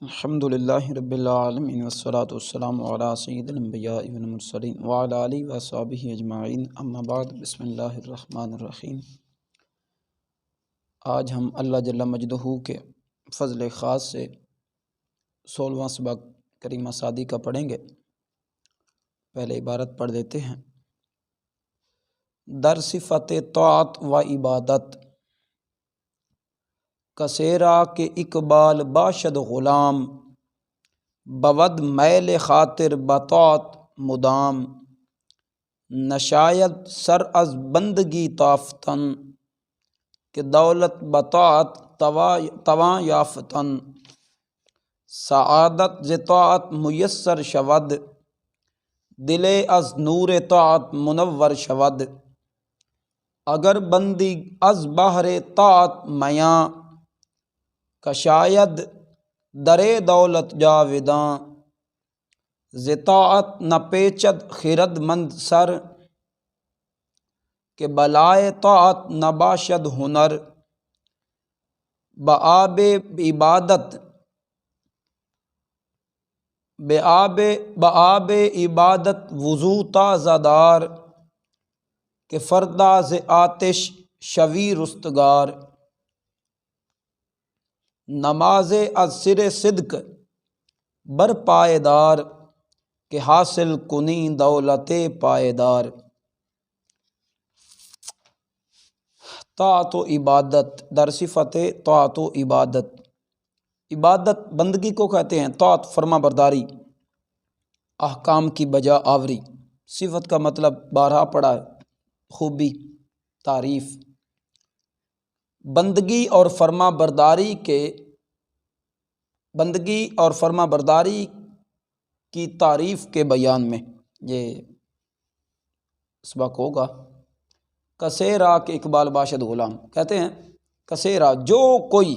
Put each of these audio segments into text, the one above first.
الحمد للہ رب العالمین والصلاة والسلام علی سید الانبیاء والمرسلین وعلی آلہ وصحبہ اجمعین، اما بعد، بسم اللہ الرحمن الرحیم۔ آج ہم اللہ جل مجدہ کے فضل خاص سے 16واں سبق کریمہ صادی کا پڑھیں گے۔ پہلے عبارت پڑھ دیتے ہیں۔ در صفت طاعت و عبادت کسیرا کے اقبال باشد غلام، بود میل خاطر بطاعت مدام، نشاید سر از بندگی تافتن، کہ دولت بطاعت تواں یافتن، سعادت ز طاعت میسر شود، دل از نور طاعت منور شود، اگر بندی از بہر طاعت میاں، کشاید در دولت جاوداں، ز طاعت نہ پیچد خرد مند سر، کہ بلائے طاعت نہ باشد ہنر، بآب عبادت وضو تازہ دار، کہ فردا ز آتش شوی رستگار، نماز از سر صدق بر پائیدار، کہ حاصل کنی دولت پائیدار۔ طاعت و عبادت، در صفت طاعت و عبادت، عبادت بندگی کو کہتے ہیں، طاعت فرما برداری، احکام کی بجا آوری۔ صفت کا مطلب بارہا پڑھا ہے، خوبی، تعریف۔ بندگی اور فرما برداری کی تعریف کے بیان میں یہ سبق ہوگا۔ کسیرا کے اقبال باشد غلام، کہتے ہیں کسیرا جو کوئی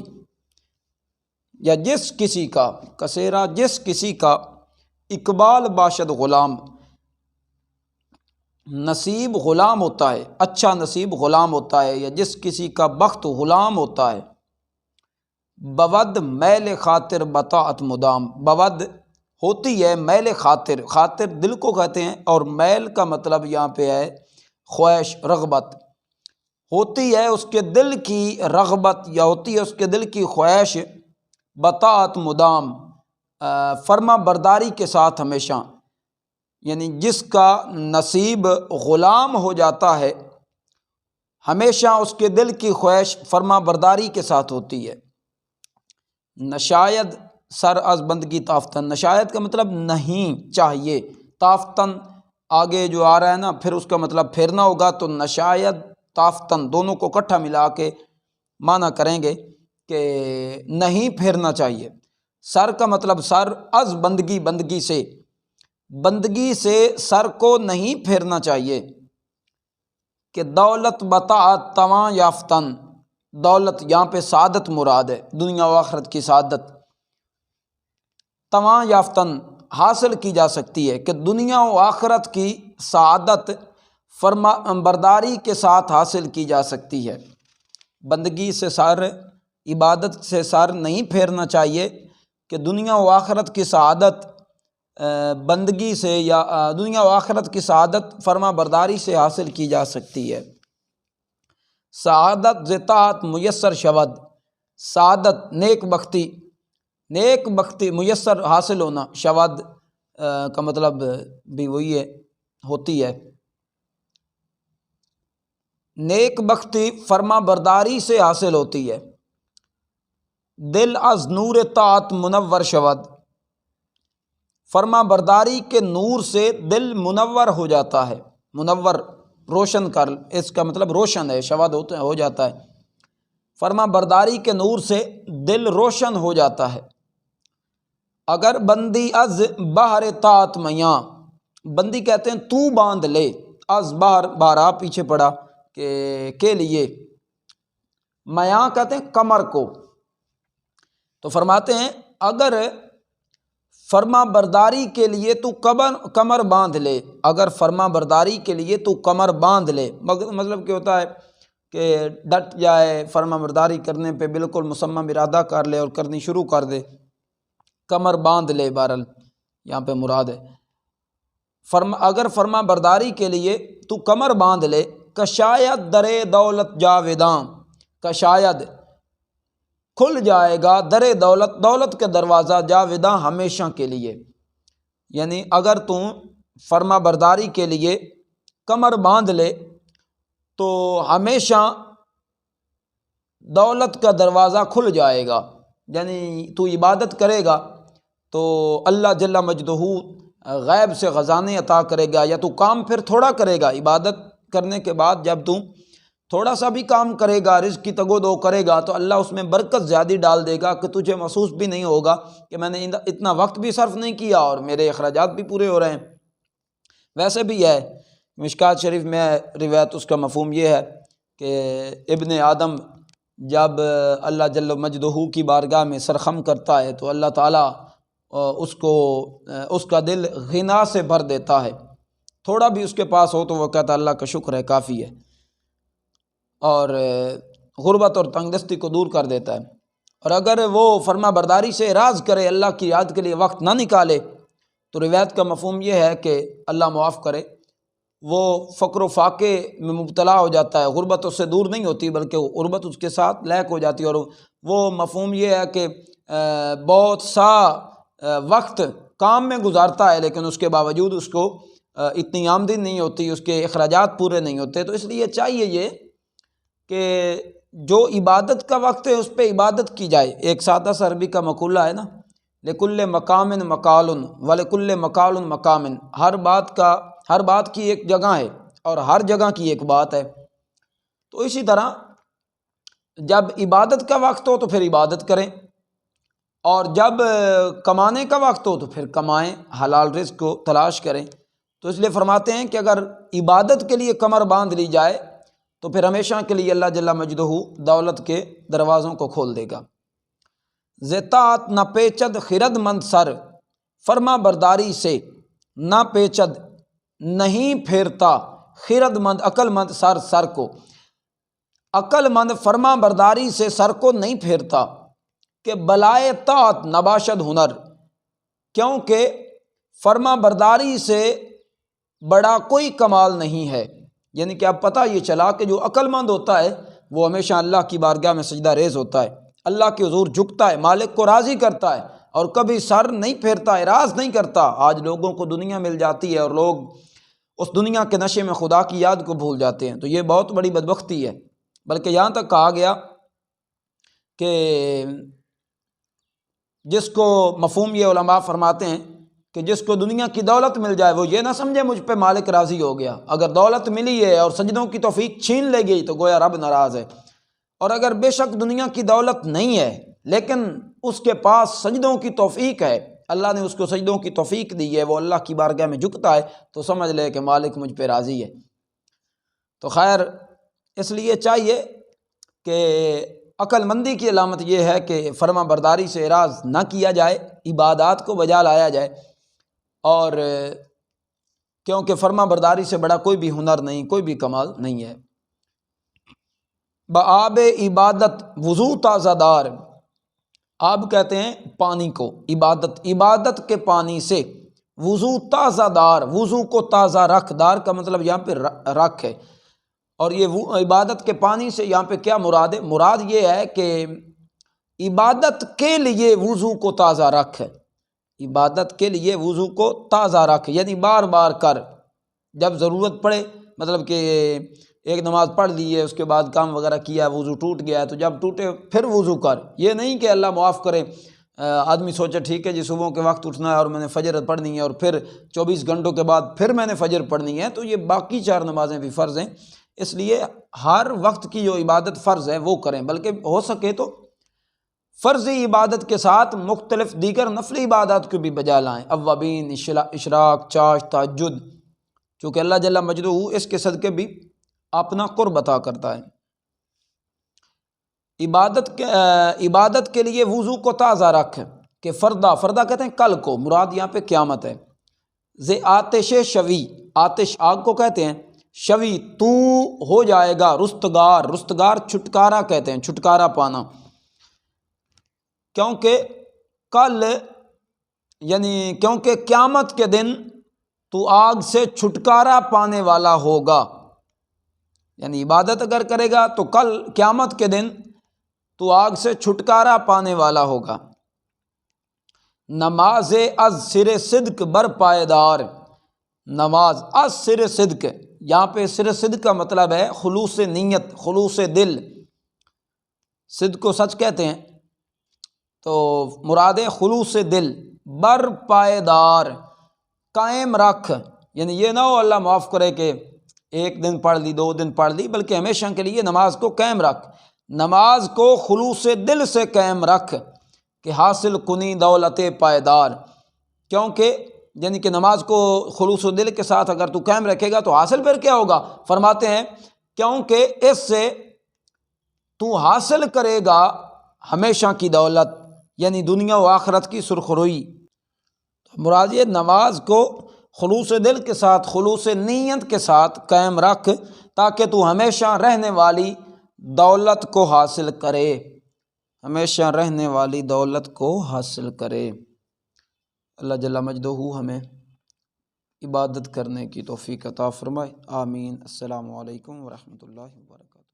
یا جس کسی کا، کسیرا جس کسی کا، اقبال باشد غلام نصیب غلام ہوتا ہے، اچھا نصیب غلام ہوتا ہے، یا جس کسی کا بخت غلام ہوتا ہے، بود میل خاطر بطاعت مدام، بود ہوتی ہے میل خاطر، خاطر دل کو کہتے ہیں، اور میل کا مطلب یہاں پہ ہے خواہش، رغبت، ہوتی ہے اس کے دل کی رغبت یا ہوتی ہے اس کے دل کی خواہش، بطاعت مدام، فرما برداری کے ساتھ ہمیشہ، یعنی جس کا نصیب غلام ہو جاتا ہے ہمیشہ اس کے دل کی خواہش فرما برداری کے ساتھ ہوتی ہے۔ نشاید سر از بندگی تافتن، نشاید کا مطلب نہیں چاہیے، تافتن آگے جو آ رہا ہے نا، پھر اس کا مطلب پھیرنا ہوگا، تو نشاید تافتن دونوں کو اکٹھا ملا کے معنی کریں گے کہ نہیں پھیرنا چاہیے۔ سر کا مطلب سر، از بندگی، بندگی سے سر کو نہیں پھیرنا چاہیے، کہ دولت بطاعت تواں یافتن، دولت یہاں پہ سعادت مراد ہے، دنیا و آخرت کی سعادت، تواں یافتن حاصل کی جا سکتی ہے، کہ دنیا و آخرت کی سعادت فرما برداری کے ساتھ حاصل کی جا سکتی ہے۔ بندگی سے سر، عبادت سے سر نہیں پھیرنا چاہیے، کہ دنیا و آخرت کی سعادت بندگی سے یا دنیا و آخرت کی سعادت فرما برداری سے حاصل کی جا سکتی ہے۔ سعادت ز طاعت میسر شود، سعادت نیک بختی میسر حاصل ہونا، شود کا مطلب بھی وہی ہے، ہوتی ہے، نیک بختی فرما برداری سے حاصل ہوتی ہے۔ دل از نور طاعت منور شود، فرما برداری کے نور سے دل منور ہو جاتا ہے، منور روشن کر، اس کا مطلب روشن ہے، شود ہو جاتا ہے، فرما برداری کے نور سے دل روشن ہو جاتا ہے۔ اگر بندی از بہر طاعت میاں، بندی کہتے ہیں تو باندھ لے، از بہرا پیچھے پڑا کے لیے، میاں کہتے ہیں کمر کو، تو فرماتے ہیں اگر فرما برداری کے لیے تو کمر باندھ لے، اگر فرما برداری کے لیے تو کمر باندھ لے، مطلب کیا ہوتا ہے کہ ڈٹ جائے، فرما برداری کرنے پہ بالکل مصمم ارادہ کر لے اور کرنی شروع کر دے، کمر باندھ لے، بہرحال یہاں پہ مراد ہے اگر فرما برداری کے لیے تو کمر باندھ لے، کشاید در دولت جاویداں، کشاید کھل جائے گا در دولت، دولت کے دروازہ، جاویداں ہمیشہ کے لیے، یعنی اگر تو فرما برداری کے لیے کمر باندھ لے تو ہمیشہ دولت کا دروازہ کھل جائے گا، یعنی تو عبادت کرے گا تو اللہ جل مجدہ غیب سے خزانے عطا کرے گا، یا تو کام پھر تھوڑا کرے گا، عبادت کرنے کے بعد جب تو تھوڑا سا بھی کام کرے گا، رزق کی تگ و دو کرے گا تو اللہ اس میں برکت زیادہ ڈال دے گا کہ تجھے محسوس بھی نہیں ہوگا کہ میں نے اتنا وقت بھی صرف نہیں کیا اور میرے اخراجات بھی پورے ہو رہے ہیں۔ ویسے بھی ہے مشکات شریف میں روایت، اس کا مفہوم یہ ہے کہ ابن آدم جب اللہ جل مجدہ کی بارگاہ میں سرخم کرتا ہے تو اللہ تعالیٰ اس کا دل غنا سے بھر دیتا ہے، تھوڑا بھی اس کے پاس ہو تو وہ کہتا اللہ کا شکر ہے، کافی ہے، اور غربت اور تنگ دستی کو دور کر دیتا ہے۔ اور اگر وہ فرما برداری سے اعراض کرے، اللہ کی یاد کے لیے وقت نہ نکالے، تو روایت کا مفہوم یہ ہے کہ اللہ معاف کرے وہ فقر و فاقے میں مبتلا ہو جاتا ہے، غربت اس سے دور نہیں ہوتی بلکہ غربت اس کے ساتھ لیک ہو جاتی ہے، اور وہ مفہوم یہ ہے کہ بہت سا وقت کام میں گزارتا ہے لیکن اس کے باوجود اس کو اتنی آمدنی نہیں ہوتی، اس کے اخراجات پورے نہیں ہوتے۔ تو اس لیے چاہیے یہ کہ جو عبادت کا وقت ہے اس پہ عبادت کی جائے۔ ایک سادہ سا عربی کا مقولہ ہے نا، لکل مقام مقال ولکل مقال مقام، ہر بات کی ایک جگہ ہے اور ہر جگہ کی ایک بات ہے۔ تو اسی طرح جب عبادت کا وقت ہو تو پھر عبادت کریں، اور جب کمانے کا وقت ہو تو پھر کمائیں، حلال رزق کو تلاش کریں۔ تو اس لیے فرماتے ہیں کہ اگر عبادت کے لیے کمر باندھ لی جائے تو پھر ہمیشہ کے لیے اللہ جل مجدہ دولت کے دروازوں کو کھول دے گا۔ زطاعت نہ پیچد خرد مند سر، فرما برداری سے نہ پیچد نہیں پھیرتا خرد مند عقل مند سر کو، عقل مند فرما برداری سے سر کو نہیں پھیرتا، کہ بلائے طاعت نباشد ہنر، کیونکہ فرما برداری سے بڑا کوئی کمال نہیں ہے۔ یعنی کہ اب پتہ یہ چلا کہ جو عقل مند ہوتا ہے وہ ہمیشہ اللہ کی بارگاہ میں سجدہ ریز ہوتا ہے، اللہ کے حضور جھکتا ہے، مالک کو راضی کرتا ہے، اور کبھی سر نہیں پھیرتا، اعراض نہیں کرتا۔ آج لوگوں کو دنیا مل جاتی ہے اور لوگ اس دنیا کے نشے میں خدا کی یاد کو بھول جاتے ہیں، تو یہ بہت بڑی بدبختی ہے۔ بلکہ یہاں تک کہا گیا کہ جس کو مفہوم یہ علماء فرماتے ہیں کہ جس کو دنیا کی دولت مل جائے وہ یہ نہ سمجھے مجھ پہ مالک راضی ہو گیا، اگر دولت ملی ہے اور سجدوں کی توفیق چھین لے گئی تو گویا رب ناراض ہے، اور اگر بے شک دنیا کی دولت نہیں ہے لیکن اس کے پاس سجدوں کی توفیق ہے، اللہ نے اس کو سجدوں کی توفیق دی ہے، وہ اللہ کی بارگاہ میں جھکتا ہے، تو سمجھ لے کہ مالک مجھ پہ راضی ہے۔ تو خیر اس لیے چاہیے کہ عقل مندی کی علامت یہ ہے کہ فرما برداری سے اعراض نہ کیا جائے، عبادات کو بجا لایا جائے، اور کیونکہ فرما برداری سے بڑا کوئی بھی ہنر نہیں، کوئی بھی کمال نہیں ہے۔ بآب عبادت وضو تازہ دار، آب کہتے ہیں پانی کو، عبادت کے پانی سے وضو تازہ دار، وضو کو تازہ رکھ، دار کا مطلب یہاں پہ رکھ ہے، اور یہ عبادت کے پانی سے یہاں پہ کیا مراد ہے؟ مراد یہ ہے کہ عبادت کے لیے وضو کو تازہ رکھ ہے، عبادت کے لیے وضو کو تازہ رکھ، یعنی بار بار کر، جب ضرورت پڑے، مطلب کہ ایک نماز پڑھ لی ہے اس کے بعد کام وغیرہ کیا، وضو ٹوٹ گیا ہے تو جب ٹوٹے پھر وضو کر، یہ نہیں کہ اللہ معاف کرے آدمی سوچے ٹھیک ہے جی صبح کے وقت اٹھنا ہے اور میں نے فجر پڑھنی ہے اور پھر 24 گھنٹوں کے بعد پھر میں نے فجر پڑھنی ہے، تو یہ باقی 4 نمازیں بھی فرض ہیں، اس لیے ہر وقت کی جو عبادت فرض ہے وہ کریں، بلکہ ہو سکے تو فرضی عبادت کے ساتھ مختلف دیگر نفلی عبادات کو بھی بجا لائیں، اوابین، اشراق، چاشت، تہجد، چونکہ اللہ جل مجدہ اس کے صدقے بھی اپنا قرب عطا کرتا ہے۔ عبادت کے لیے وضو کو تازہ رکھ، کہ فردہ کہتے ہیں کل کو، مراد یہاں پہ قیامت ہے۔ ز آتش شوی، آتش آگ کو کہتے ہیں، شوی تو ہو جائے گا رستگار چھٹکارا کہتے ہیں، چھٹکارا پانا، کیونکہ کل یعنی کیونکہ قیامت کے دن تو آگ سے چھٹکارا پانے والا ہوگا، یعنی عبادت اگر کرے گا تو کل قیامت کے دن تو آگ سے چھٹکارا پانے والا ہوگا۔ نماز از سر صدق بر پائیدار، نماز از سر صدق، یہاں پہ سر صدق کا مطلب ہے خلوص نیت، خلوص دل۔ صدق کو سچ کہتے ہیں، تو مراد ہے خلوص دل، بر پائیدار، قائم رکھ، یعنی یہ نہ ہو اللہ معاف کرے کہ ایک دن پڑھ لی، 2 دن پڑھ لی، بلکہ ہمیشہ کے لیے نماز کو قائم رکھ، نماز کو خلوص دل سے قائم رکھ کہ حاصل کنی دولت پائیدار، کیونکہ یعنی کہ نماز کو خلوص دل کے ساتھ اگر تو قائم رکھے گا تو حاصل پھر کیا ہوگا؟ فرماتے ہیں کیونکہ اس سے تو حاصل کرے گا ہمیشہ کی دولت، یعنی دنیا و آخرت کی سرخروئی۔ مراد یہ نماز کو خلوص دل کے ساتھ، خلوص نیت کے ساتھ قائم رکھ تاکہ تو ہمیشہ رہنے والی دولت کو حاصل کرے، ہمیشہ رہنے والی دولت کو حاصل کرے۔ اللہ جل مجدہ ہمیں عبادت کرنے کی توفیق عطا فرمائے، آمین۔ السلام علیکم ورحمۃ اللہ وبرکاتہ۔